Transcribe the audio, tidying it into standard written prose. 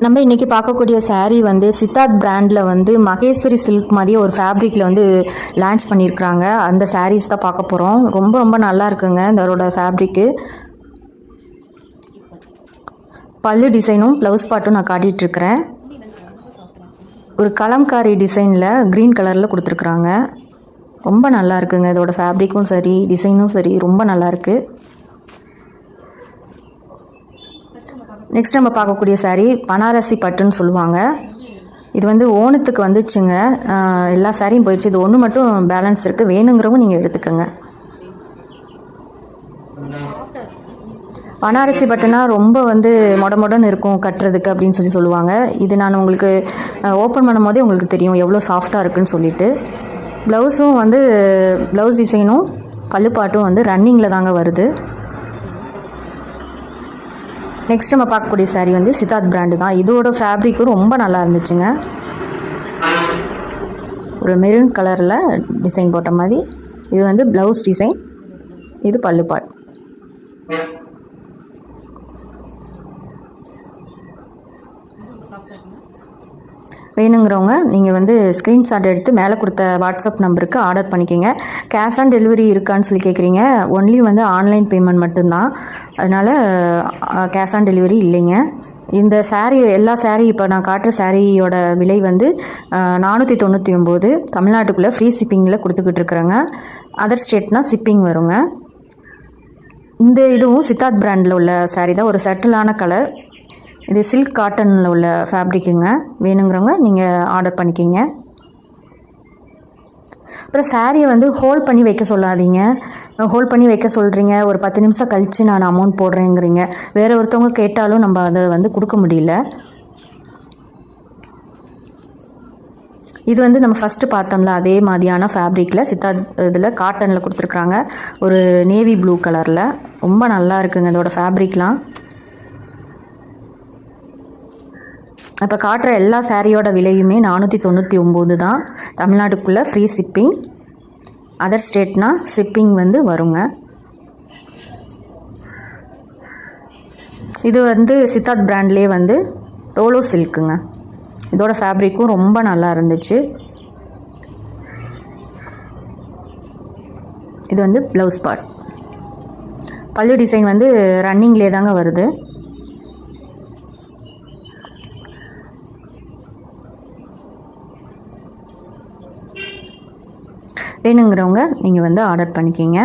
நம்ம இன்றைக்கி பார்க்கக்கூடிய சாரீ வந்து சித்தார்த் பிராண்டில் வந்து மகேஸ்வரி சில்க் மாதிரி ஒரு ஃபேப்ரிக்கில் வந்து லான்ச் பண்ணியிருக்கிறாங்க. அந்த சாரீஸ் தான் பார்க்க போகிறோம். ரொம்ப ரொம்ப நல்லா இருக்குங்க இதோட ஃபேப்ரிக்கு. பல்லு டிசைனும் ப்ளவுஸ் பாட்டும் நான் காட்டிகிட்ருக்கிறேன். ஒரு கலம்காரி டிசைனில் க்ரீன் கலரில் கொடுத்துருக்குறாங்க. ரொம்ப நல்லா இருக்குங்க. இதோட ஃபேப்ரிக்கும் சரி டிசைனும் சரி ரொம்ப நல்லாயிருக்கு. நெக்ஸ்ட் நம்ம பார்க்கக்கூடிய சாரீ பனாரசி பட்டுன்னு சொல்லுவாங்க. இது வந்து ஓணத்துக்கு வந்துச்சுங்க. எல்லா சாரியும் போயிடுச்சு. இது ஒன்று மட்டும் பேலன்ஸ் இருக்குது. வேணுங்கிறவங்க நீங்கள் எடுத்துக்கோங்க. பனாரசி பட்டுனா ரொம்ப வந்து மொடன்னு இருக்கும் கட்டுறதுக்கு அப்படின்னு சொல்லுவாங்க. இது நான் உங்களுக்கு ஓப்பன் பண்ணும் போதே உங்களுக்கு தெரியும் எவ்வளோ சாஃப்டாக இருக்குதுன்னு சொல்லிட்டு. ப்ளவுஸும் வந்து ப்ளவுஸ் டிசைனும் பல்லுப்பாட்டும் வந்து ரன்னிங்கில் தாங்க வருது. நெக்ஸ்ட் நம்ம பார்க்கக்கூடிய சாரீ வந்து சித்தார்த் பிராண்டு தான். இதோட ஃபேப்ரிக்கும் ரொம்ப நல்லா இருந்துச்சுங்க. ஒரு மெரூன் கலரில் டிசைன் போட்ட மாதிரி. இது வந்து ப்ளவுஸ் டிசைன், இது பல்லுப்பாட். வேணுங்கிறவங்க நீங்கள் வந்து ஸ்க்ரீன்ஷாட் எடுத்து மேலே கொடுத்த வாட்ஸ்அப் நம்பருக்கு ஆர்டர் பண்ணிக்கோங்க. கேஷ் ஆன் டெலிவரி இருக்கான்னு சொல்லி கேட்குறீங்க. ஒன்லி வந்து ஆன்லைன் பேமெண்ட் மட்டும்தான். அதனால் கேஷ் ஆன் டெலிவரி இல்லைங்க. இந்த சாரீ எல்லா சாரீ இப்போ நான் காட்டுற சாரியோட விலை வந்து 499. தமிழ்நாட்டுக்குள்ளே ஃப்ரீ ஷிப்பிங்கில் கொடுத்துக்கிட்டு இருக்கிறேங்க. அதர் ஸ்டேட்னால் ஷிப்பிங் வருங்க. இந்த இதுவும் சித்தார்த் பிராண்டில் உள்ள சாரீ தான். ஒரு செட்டிலான கலர். இது சில்க் காட்டனில் உள்ள ஃபேப்ரிக்குங்க. வேணுங்கிறவங்க நீங்கள் ஆர்டர் பண்ணிக்கிங்க. அப்புறம் சாரியை வந்து ஹோல்ட் பண்ணி வைக்க சொல்லாதீங்க. ஹோல்ட் பண்ணி வைக்க சொல்கிறீங்க, ஒரு 10 நிமிஷம் கழித்து நான் அமௌண்ட் போடுறேங்கிறீங்க. வேறு ஒருத்தவங்க கேட்டாலும் நம்ம அதை வந்து கொடுக்க முடியல. இது வந்து நம்ம ஃபஸ்ட்டு பார்த்தோம்ல அதே மாதிரியான ஃபேப்ரிக்கில் சித்தார்த் இதில் காட்டனில் கொடுத்துருக்குறாங்க. ஒரு நேவி ப்ளூ கலரில் ரொம்ப நல்லா இருக்குங்க இதோட ஃபேப்ரிக்லாம். இப்போ காட்டுற எல்லா சாரியோட விலையுமே 499 தான். தமிழ்நாட்டுக்குள்ளே ஃப்ரீ ஷிப்பிங். அதர் ஸ்டேட்னால் ஷிப்பிங் வந்து வருங்க. இது வந்து சித்தார்த் பிராண்ட்லேயே வந்து ரோலோ சில்க்குங்க. இதோட ஃபேப்ரிக்கும் ரொம்ப நல்லா இருந்துச்சு. இது வந்து ப்ளவுஸ் பார்ட். பல்லு டிசைன் வந்து ரன்னிங்லேயே தாங்க வருது. வேணுங்கிறவங்க நீங்கள் வந்து ஆர்டர் பண்ணிக்கிங்க.